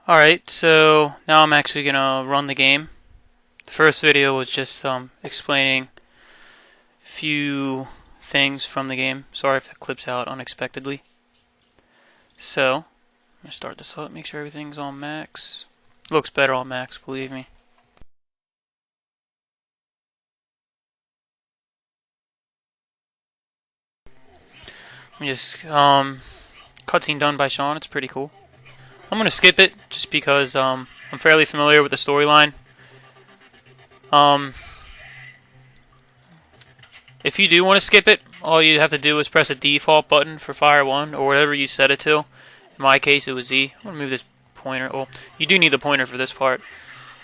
Alright, so now I'm actually gonna run the game. The first video was just explaining a few things from the game. Sorry if it clips out unexpectedly. So, I'm gonna start this up, make sure everything's on max. Looks better on max, believe me. Let me just, cutscene done by Sean, it's pretty cool. I'm gonna skip it just because I'm fairly familiar with the storyline. If you do want to skip it, all you have to do is press the default button for Fire 1 or whatever you set it to. In my case, it was Z. I'm gonna move this pointer. Well, you do need the pointer for this part.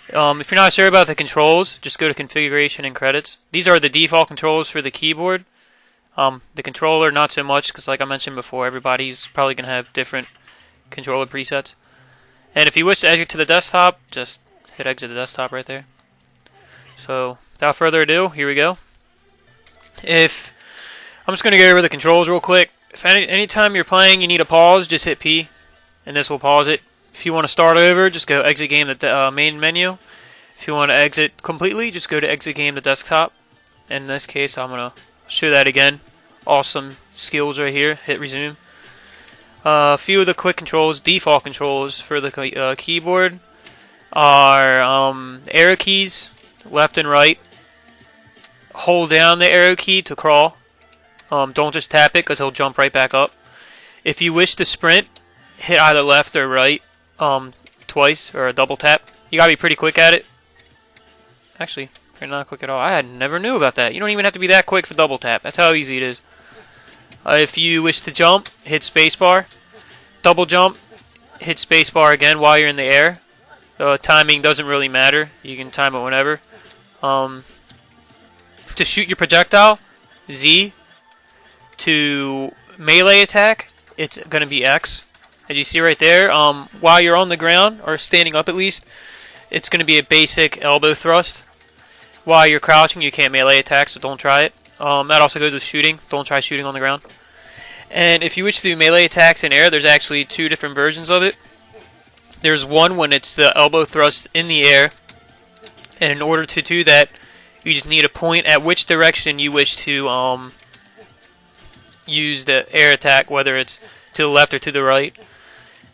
If you're not sure about the controls, just go to Configuration and Credits. These are the default controls for the keyboard. The controller, not so much, because like I mentioned before, everybody's probably going to have different controller presets. And if you wish to exit to the desktop, just hit exit the desktop right there. So, without further ado, here we go. I'm just going to go over the controls real quick. If anytime you're playing you need a pause, just hit P, and this will pause it. If you want to start over, just go exit game to the main menu. If you want to exit completely, just go to exit game to desktop. In this case, I'm going to show that again. Awesome skills right here. Hit resume. A few of the quick controls, default controls for the keyboard are arrow keys, left and right. Hold down the arrow key to crawl. Don't just tap it because he'll jump right back up. If you wish to sprint, hit either left or right twice or a double tap. You gotta be pretty quick at it. Actually, pretty not quick at all. I never knew about that. You don't even have to be that quick for double tap. That's how easy it is. If you wish to jump, hit spacebar. Double jump, hit spacebar again while you're in the air. The timing doesn't really matter. You can time it whenever. To shoot your projectile, Z. To melee attack, it's going to be X. As you see right there, while you're on the ground, or standing up at least, it's going to be a basic elbow thrust. While you're crouching, you can't melee attack, so don't try it. That also goes with shooting. Don't try shooting on the ground. And if you wish to do melee attacks in air, there's actually two different versions of it. There's one when it's the elbow thrust in the air. And in order to do that, you just need to point at which direction you wish to use the air attack, whether it's to the left or to the right.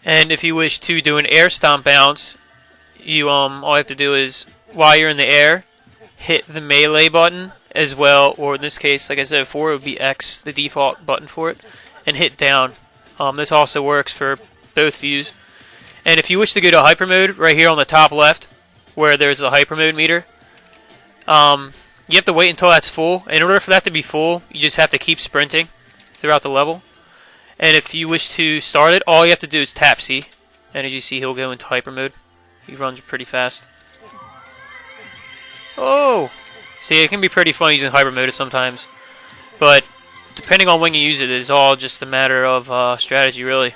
And if you wish to do an air stomp bounce, you all you have to do is, while you're in the air, hit the melee button as well, or in this case, like I said before, it would be X, the default button for it, and hit down. This also works for both views. And if you wish to go to hyper mode, right here on the top left, where there's a hyper mode meter, you have to wait until that's full. In order for that to be full, you just have to keep sprinting throughout the level. And if you wish to start it, all you have to do is tap C, and as you see, he'll go into hyper mode. He runs pretty fast. Oh! See, it can be pretty fun using hyper mode sometimes, but depending on when you use it, it's all just a matter of strategy, really.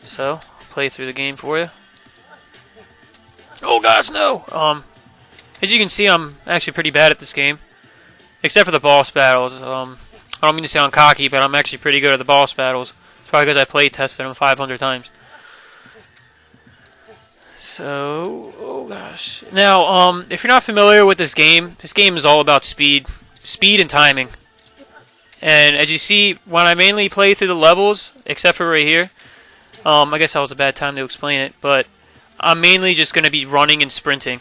So, I'll play through the game for you. Oh gosh, no! As you can see, I'm actually pretty bad at this game, except for the boss battles. I don't mean to sound cocky, but I'm actually pretty good at the boss battles. It's probably because I play tested them 500 times. So, oh gosh. Now, if you're not familiar with this game is all about speed and timing. And as you see, when I mainly play through the levels, except for right here, I guess that was a bad time to explain it, but I'm mainly just going to be running and sprinting.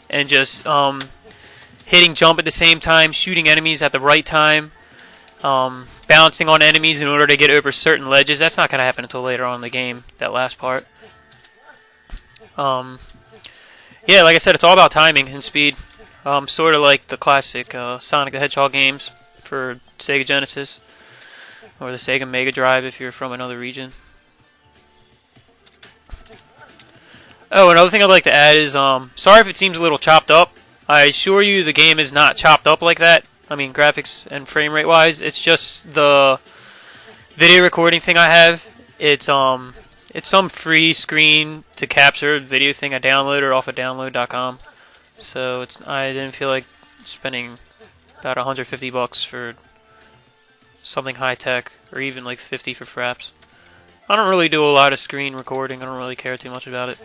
And just hitting jump at the same time, shooting enemies at the right time, bouncing on enemies in order to get over certain ledges. That's not going to happen until later on in the game, that last part. Yeah, like I said, it's all about timing and speed. Sort of like the classic Sonic the Hedgehog games for Sega Genesis, or the Sega Mega Drive if you're from another region. Oh, another thing I'd like to add is, sorry if it seems a little chopped up. I assure you the game is not chopped up like that. I mean, graphics and frame rate wise, it's just the video recording thing I have. It's some free screen to capture video thing I downloaded off of download.com. So I didn't feel like spending about $150 for something high tech, or even like 50 for fraps. I don't really do a lot of screen recording. I don't really care too much about it.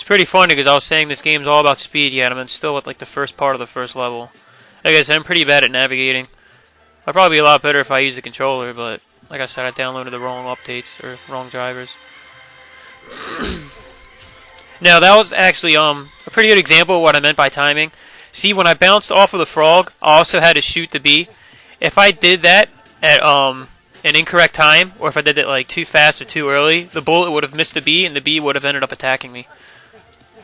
pretty funny because I was saying this game's all about speed yet I'm still at like the first part of the first level. Like I said, I'm pretty bad at navigating. I'd probably be a lot better if I used the controller, but like I said, I downloaded the wrong updates or wrong drivers. Now that was actually a pretty good example of what I meant by timing. See, when I bounced off of the frog, I also had to shoot the bee. If I did that at an incorrect time, or if I did it like too fast or too early, the bullet would have missed the bee, and the bee would have ended up attacking me.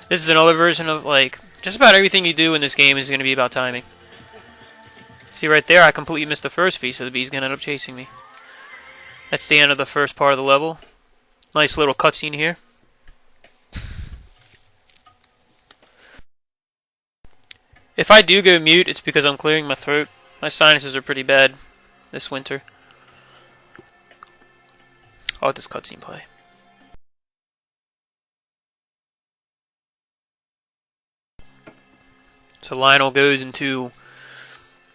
This is another version of like just about everything you do in this game is going to be about timing. See right there, I completely missed the first bee, so the bee's going to end up chasing me. That's the end of the first part of the level. Nice little cutscene here. If I do go mute, it's because I'm clearing my throat. My sinuses are pretty bad this winter. I'll let this cutscene play. So Lionel goes into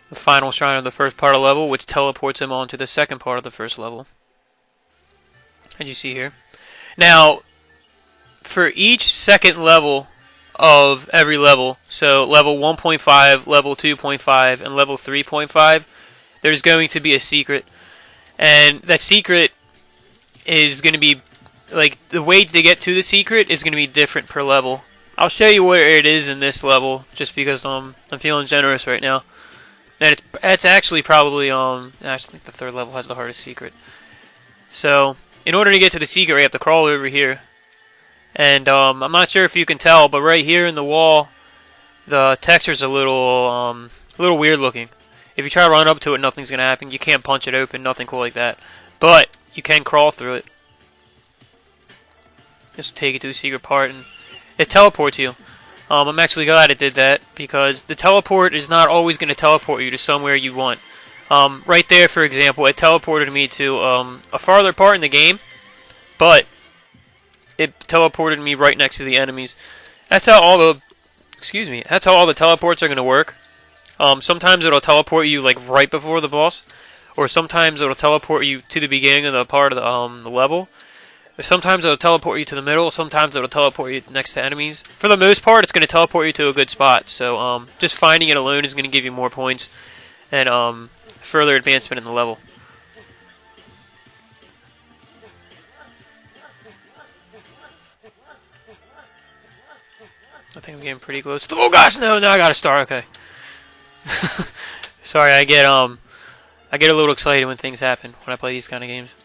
the final shrine of the first part of the level, which teleports him on to the second part of the first level. As you see here. Now, for each second level of every level, so level 1.5, level 2.5, and level 3.5, there's going to be a secret. And that secret is going to be, like, the way to get to the secret is going to be different per level. I'll show you where it is in this level, just because I'm feeling generous right now. And it's actually probably, I think the third level has the hardest secret. So, in order to get to the secret, you have to crawl over here. And I'm not sure if you can tell, but right here in the wall, the texture's a little weird looking. If you try to run up to it, nothing's going to happen. You can't punch it open, nothing cool like that. But you can crawl through it. Just take it to the secret part, and it teleports you. I'm actually glad it did that, because the teleport is not always going to teleport you to somewhere you want. Right there, for example, it teleported me to a farther part in the game, but it teleported me right next to the enemies. That's how all the teleports are going to work. Sometimes it'll teleport you like right before the boss, or sometimes it'll teleport you to the beginning of the part of the level. Sometimes it'll teleport you to the middle, sometimes it'll teleport you next to enemies. For the most part, it's going to teleport you to a good spot, so just finding it alone is going to give you more points and further advancement in the level. I think I'm getting pretty close. Oh gosh, no, now I gotta start, okay. Sorry, I get a little excited when things happen when I play these kind of games.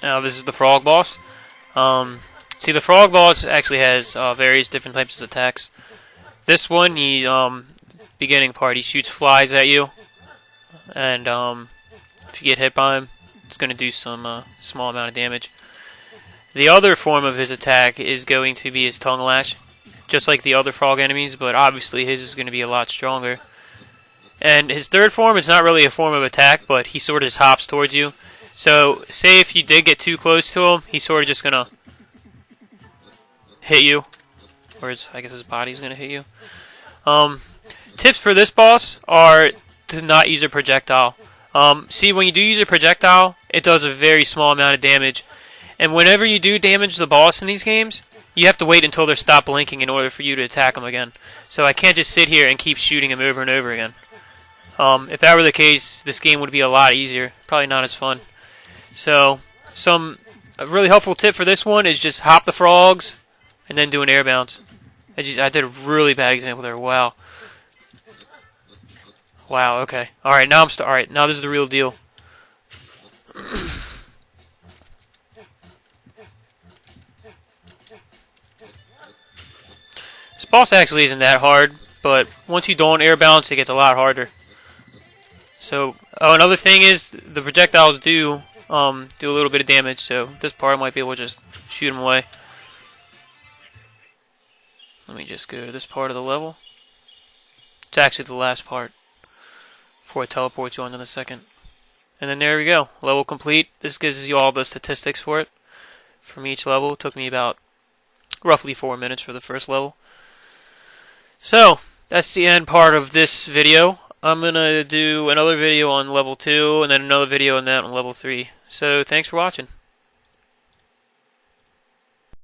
Now this is the frog boss. See, the frog boss actually has various different types of attacks. This one, beginning part, he shoots flies at you, and if you get hit by him, it's going to do some small amount of damage. The other form of his attack is going to be his tongue lash, just like the other frog enemies, but obviously his is going to be a lot stronger. And his third form is not really a form of attack, but he sort of just hops towards you. So, say if you did get too close to him, he's sort of just going to hit you. Or I guess his body's going to hit you. Tips for this boss are to not use a projectile. See, when you do use a projectile, it does a very small amount of damage. And whenever you do damage the boss in these games, you have to wait until they stop blinking in order for you to attack them again. So I can't just sit here and keep shooting him over and over again. If that were the case, this game would be a lot easier. Probably not as fun. So, a really helpful tip for this one is just hop the frogs and then do an air bounce. I did a really bad example there. Wow. Wow, okay. Alright, now alright, now this is the real deal. This boss actually isn't that hard, but once you don't air bounce, it gets a lot harder. So, another thing is, the projectiles do a little bit of damage, so this part I might be able to just shoot them away. Let me just go to this part of the level. It's actually the last part before it teleports you on to the second. And then there we go, level complete. This gives you all the statistics for it from each level. It took me about roughly 4 minutes for the first level. So, that's the end part of this video. I'm going to do another video on level 2, and then another video on that on level 3. So, thanks for watching.